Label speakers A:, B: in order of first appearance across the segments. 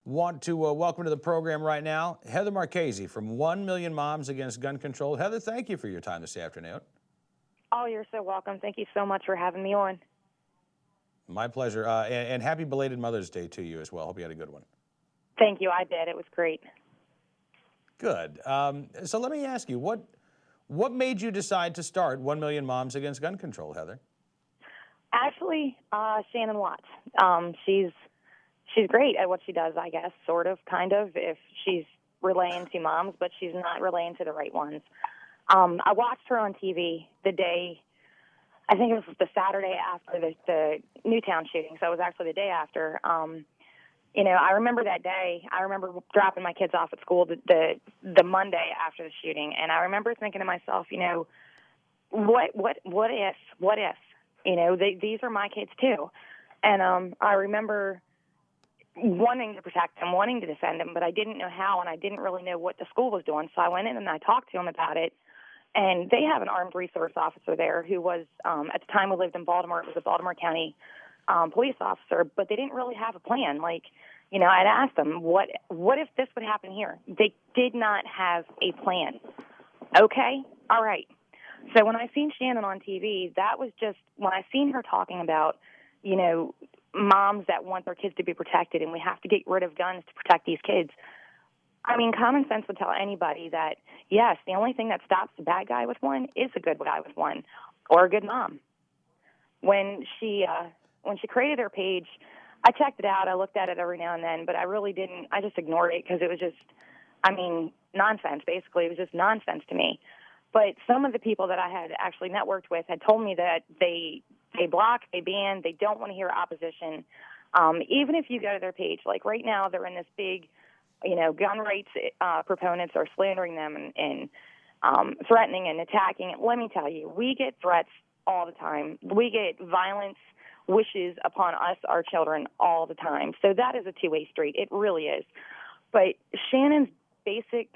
A: Want to welcome to the program right now, Heather Marchese from 1 Million Moms Against Gun Control. Heather, thank you for your time this afternoon.
B: Oh, you're so welcome. Thank you so much for having me on.
A: My pleasure. And happy belated Mother's Day to you as well. Hope you had a good one.
B: Thank you. I did. It was great.
A: Good. So let me ask you, what made you decide to start 1 Million Moms Against Gun Control, Heather?
B: Actually, Shannon Watts. She's great at what she does, I guess, sort of, kind of, if she's relaying to moms, but she's not relaying to the right ones. I watched her on TV the day, I think it was the Saturday after the Newtown shooting, so it was actually the day after. I remember that day. I remember dropping my kids off at school the Monday after the shooting, and I remember thinking to myself, what if? These are my kids too. And I remember wanting to protect them, wanting to defend them, but I didn't know how, and I didn't really know what the school was doing. So I went in and I talked to them about it. And they have an armed resource officer there who was, at the time we lived in Baltimore, it was a Baltimore County police officer, but they didn't really have a plan. I'd asked them, what if this would happen here? They did not have a plan. Okay, all right. So when I seen Shannon on TV, that was just, when I seen her talking about, moms that want their kids to be protected and we have to get rid of guns to protect these kids. I mean, common sense would tell anybody that, yes, the only thing that stops a bad guy with one is a good guy with one, or a good mom. When she created her page, I checked it out. I looked at it every now and then, but I really didn't. I just ignored it because it was just, nonsense, basically. It was just nonsense to me. But some of the people that I had actually networked with had told me that they block, they ban, they don't want to hear opposition. Even if you go to their page, like right now, they're in this big, gun rights proponents are slandering them and threatening and attacking. Let me tell you, we get threats all the time. We get violence wishes upon us, our children, all the time. So that is a two-way street. It really is. But Shannon's basic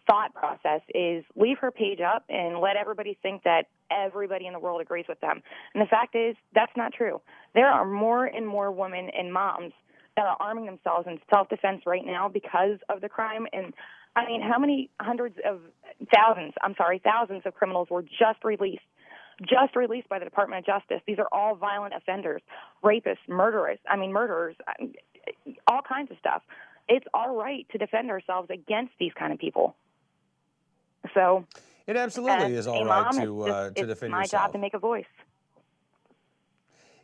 B: thought process is leave her page up and let everybody think that everybody in the world agrees with them. And the fact is, that's not true. There are more and more women and moms that are arming themselves in self-defense right now because of the crime. And, how many thousands of criminals were just released by the Department of Justice. These are all violent offenders, rapists, murderers, all kinds of stuff. It's our right to defend ourselves against these kind of people. So
A: it absolutely is all right to defend
B: yourself. It's my job to make a voice.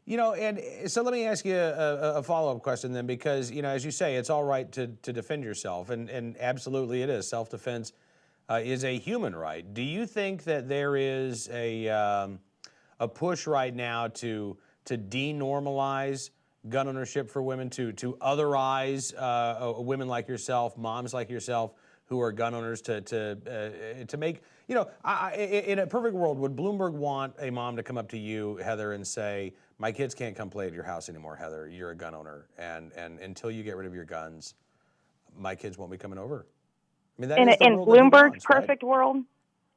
A: And so let me ask you a follow-up question then, because, as you say, it's all right to defend yourself, and absolutely it is. Self-defense is a human right. Do you think that there is a push right now to denormalize gun ownership for women, to otherize women like yourself, moms like yourself, who are gun owners, to make, in a perfect world, would Bloomberg want a mom to come up to you, Heather, and say, my kids can't come play at your house anymore, Heather, you're a gun owner, and until you get rid of your guns, my kids won't be coming over? That is the world
B: Bloomberg's
A: that he wants,
B: perfect
A: right?
B: world,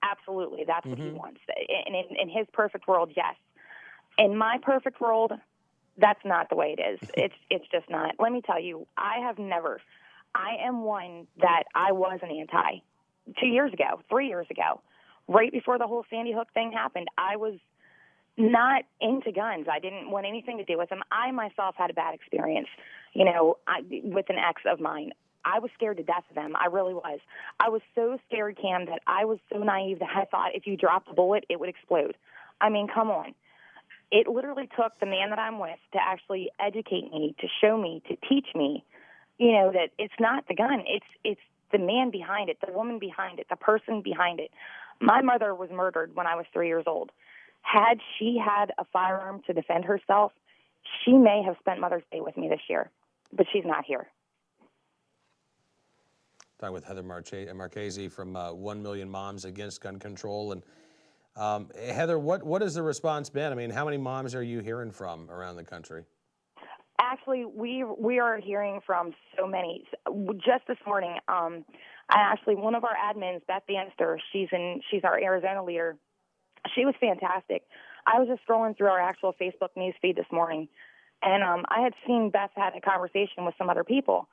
B: absolutely, that's what he wants. In his perfect world, yes. In my perfect world, that's not the way it is. It's just not. Let me tell you, I am one that I was an anti 2 years ago, 3 years ago, right before the whole Sandy Hook thing happened. I was not into guns. I didn't want anything to do with them. I myself had a bad experience, with an ex of mine. I was scared to death of them. I really was. I was so scared, Cam, that I was so naive that I thought if you dropped a bullet, it would explode. Come on. It literally took the man that I'm with to actually educate me, to show me, to teach me, that it's not the gun. It's the man behind it, the woman behind it, the person behind it. My mother was murdered when I was 3 years old. Had she had a firearm to defend herself, she may have spent Mother's Day with me this year, but she's not here.
A: Talking with Heather Marchese from 1 Million Moms Against Gun Control. And Heather, what has the response been? How many moms are you hearing from around the country?
B: Actually, we are hearing from so many. Just this morning, one of our admins, Beth Bannister, she's our Arizona leader. She was fantastic. I was just scrolling through our actual Facebook news feed this morning, and I had seen Beth had a conversation with some other people.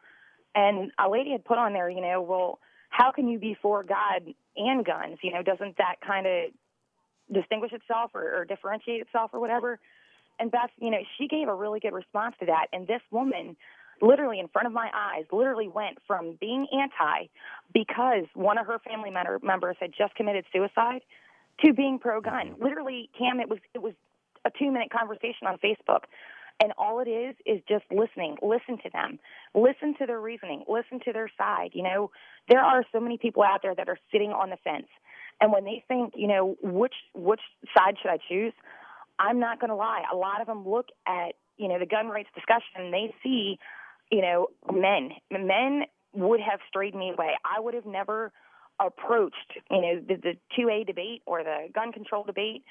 B: And a lady had put on there, well, how can you be for God and guns? Doesn't that kind of distinguish itself or differentiate itself or whatever? And Beth, she gave a really good response to that. And this woman, literally in front of my eyes, literally went from being anti because one of her family members had just committed suicide to being pro-gun. Literally, Cam, it was a 2-minute conversation on Facebook. And all it is just listening. Listen to them. Listen to their reasoning. Listen to their side. There are so many people out there that are sitting on the fence. And when they think, which side should I choose, I'm not going to lie. A lot of them look at, the gun rights discussion and they see, men. Men would have strayed me away. I would have never approached, the 2A debate or the gun control debate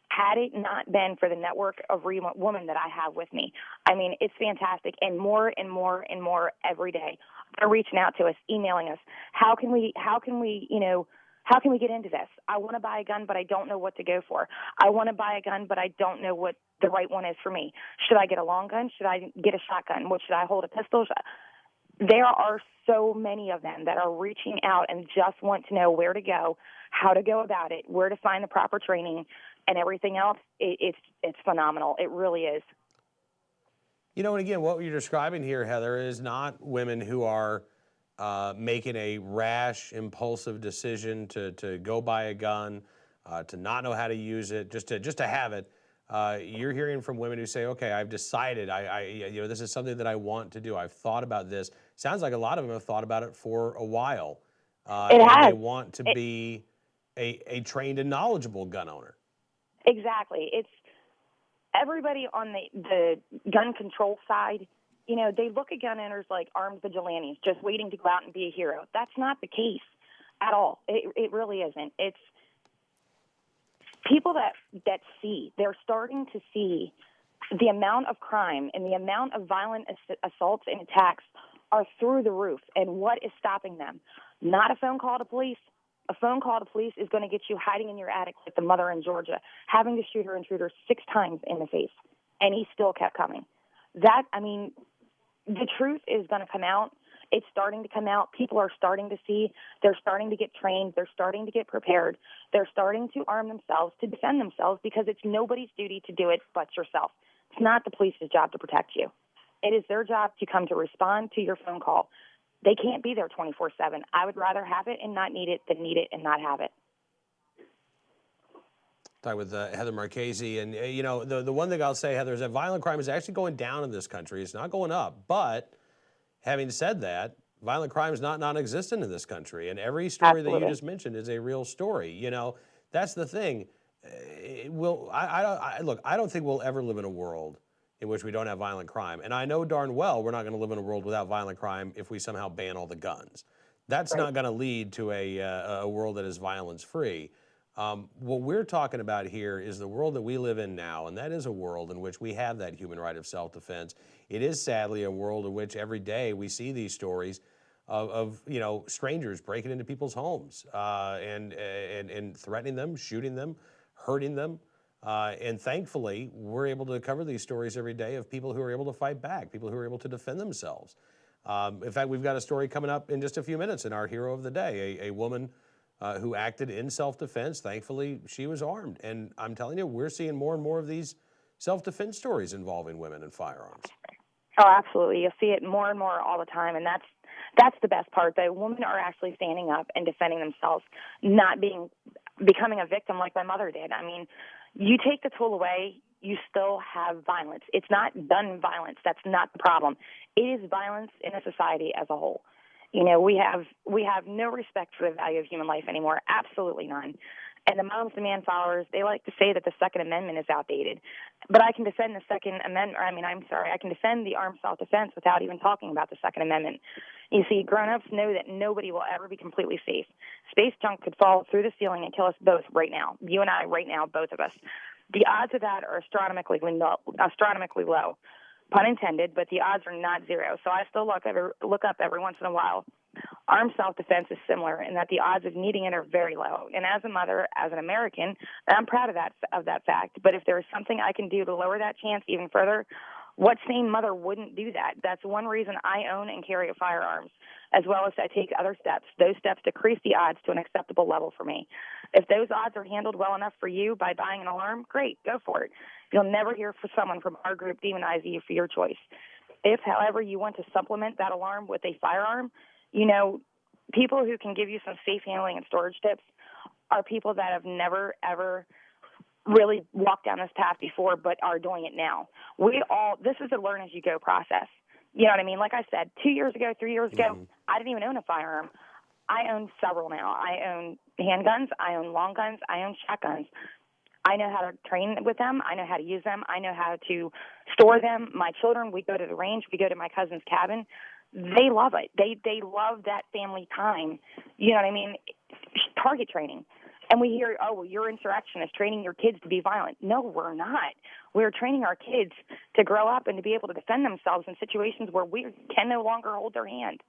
B: had it not been for the network of women that I have with me. I mean, it's fantastic. And more and more and more every day. They're reaching out to us, emailing us. How can we get into this? I want to buy a gun, but I don't know what to go for. I want to buy a gun, but I don't know what the right one is for me. Should I get a long gun? Should I get a shotgun? What should I hold, a pistol? There are so many of them that are reaching out and just want to know where to go, how to go about it, where to find the proper training, and everything else. It's phenomenal. It really is.
A: And again, what you're describing here, Heather, is not women who are making a rash, impulsive decision to go buy a gun, to not know how to use it, just to have it. You're hearing from women who say, "Okay, I've decided. This is something that I want to do. I've thought about this." Sounds like a lot of them have thought about it for a while,
B: It
A: and
B: has.
A: they want to be a trained and knowledgeable gun owner.
B: Exactly. It's everybody on the gun control side. They look at gun owners like armed vigilantes, just waiting to go out and be a hero. That's not the case at all. It really isn't. It's people that see. They're starting to see the amount of crime and the amount of violent assaults and attacks are through the roof. And what is stopping them? Not a phone call to police. A phone call to police is going to get you hiding in your attic like the mother in Georgia, having to shoot her intruder 6 times in the face, and he still kept coming. The truth is going to come out. It's starting to come out. People are starting to see. They're starting to get trained. They're starting to get prepared. They're starting to arm themselves to defend themselves because it's nobody's duty to do it but yourself. It's not the police's job to protect you. It is their job to come to respond to your phone call. They can't be there 24/7. I would rather have it and not need it than need it and not have it.
A: Talking with Heather Marchese, and the one thing I'll say, Heather, is that violent crime is actually going down in this country. It's not going up. But having said that, violent crime is not non-existent in this country, and every story
B: Absolutely.
A: that you just mentioned is a real story. That's the thing. Look, I don't think we'll ever live in a world in which we don't have violent crime. And I know darn well we're not going to live in a world without violent crime if we somehow ban all the guns. That's not going to lead to a world that is violence-free. What we're talking about here is the world that we live in now, and that is a world in which we have that human right of self-defense. It is sadly a world in which every day we see these stories of strangers breaking into people's homes and threatening them, shooting them, hurting them. And thankfully, we're able to cover these stories every day of people who are able to fight back, people who are able to defend themselves. In fact, we've got a story coming up in just a few minutes in our Hero of the Day, a woman who acted in self-defense. Thankfully, she was armed. And I'm telling you, we're seeing more and more of these self-defense stories involving women and firearms.
B: Oh, absolutely. You'll see it more and more all the time, and that's the best part. The women are actually standing up and defending themselves, not becoming a victim like my mother did. I mean, you take the tool away, you still have violence. It's not gun violence. That's not the problem. It is violence in a society as a whole. We have no respect for the value of human life anymore. Absolutely none. And the moms demand followers, they like to say that the Second Amendment is outdated. But I can defend the Second Amendment, I can defend the armed self-defense without even talking about the Second Amendment. You see, grown-ups know that nobody will ever be completely safe. Space junk could fall through the ceiling and kill us both right now. You and I right now, both of us. The odds of that are astronomically low. Pun intended, but the odds are not zero. So I still look up every once in a while. Armed self-defense is similar in that the odds of needing it are very low. And as a mother, as an American, I'm proud of that fact. But if there is something I can do to lower that chance even further, What sane mother wouldn't do that? That's one reason I own and carry firearms, as well as I take other steps. Those steps decrease the odds to an acceptable level for me. If those odds are handled well enough for you by buying an alarm, great, go for it. You'll never hear from someone from our group demonizing you for your choice. If, however, you want to supplement that alarm with a firearm, people who can give you some safe handling and storage tips are people that have never, ever really walked down this path before but are doing it now. This is a learn as you go process. You know what I mean? Like I said, 2 years ago, 3 years ago, I didn't even own a firearm. I own several now. I own handguns, I own long guns, I own shotguns. I know how to train with them. I know how to use them. I know how to store them. My children, we go to the range. We go to my cousin's cabin. They love it. They love that family time. You know what I mean? Target training. And we hear, oh, well, you're insurrectionists training your kids to be violent. No, we're not. We're training our kids to grow up and to be able to defend themselves in situations where we can no longer hold their hand.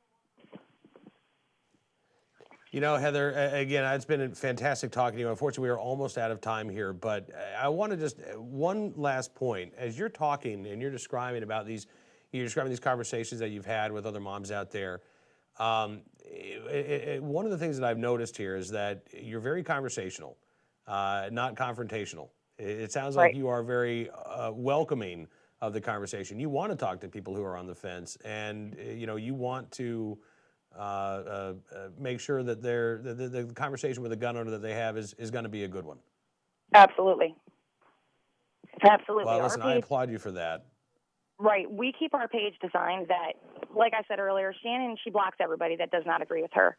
A: Heather, again, it's been fantastic talking to you. Unfortunately, we are almost out of time here, but I want to just one last point. As you're talking and you're describing these conversations that you've had with other moms out there. One of the things that I've noticed here is that you're very conversational, not confrontational. It sounds like you are very welcoming of the conversation. You want to talk to people who are on the fence, and you want to make sure that the conversation with the gun owner that they have is going to be a good one.
B: Absolutely. Absolutely.
A: Well, listen, I applaud you for that.
B: Right. We keep our page designed that, like I said earlier, Shannon, she blocks everybody that does not agree with her.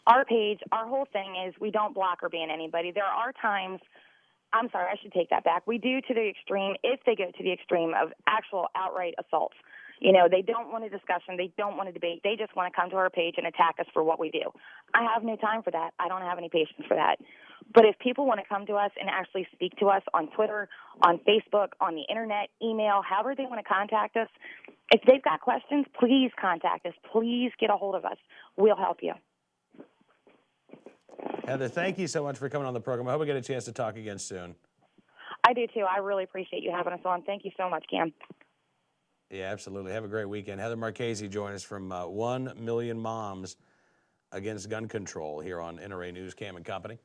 B: Our page, our whole thing is we don't block or ban anybody. There are times, I'm sorry, I should take that back. We do to the extreme, if they go to the extreme of actual outright assaults. They don't want a discussion. They don't want a debate. They just want to come to our page and attack us for what we do. I have no time for that. I don't have any patience for that. But if people want to come to us and actually speak to us on Twitter, on Facebook, on the internet, email, however they want to contact us, if they've got questions, please contact us. Please get a hold of us. We'll help you.
A: Heather, thank you so much for coming on the program. I hope we get a chance to talk again soon.
B: I do too. I really appreciate you having us on. Thank you so much, Cam.
A: Yeah, absolutely. Have a great weekend. Heather Marchese joined us from 1 Million Moms Against Gun Control here on NRA News, Cam and Company.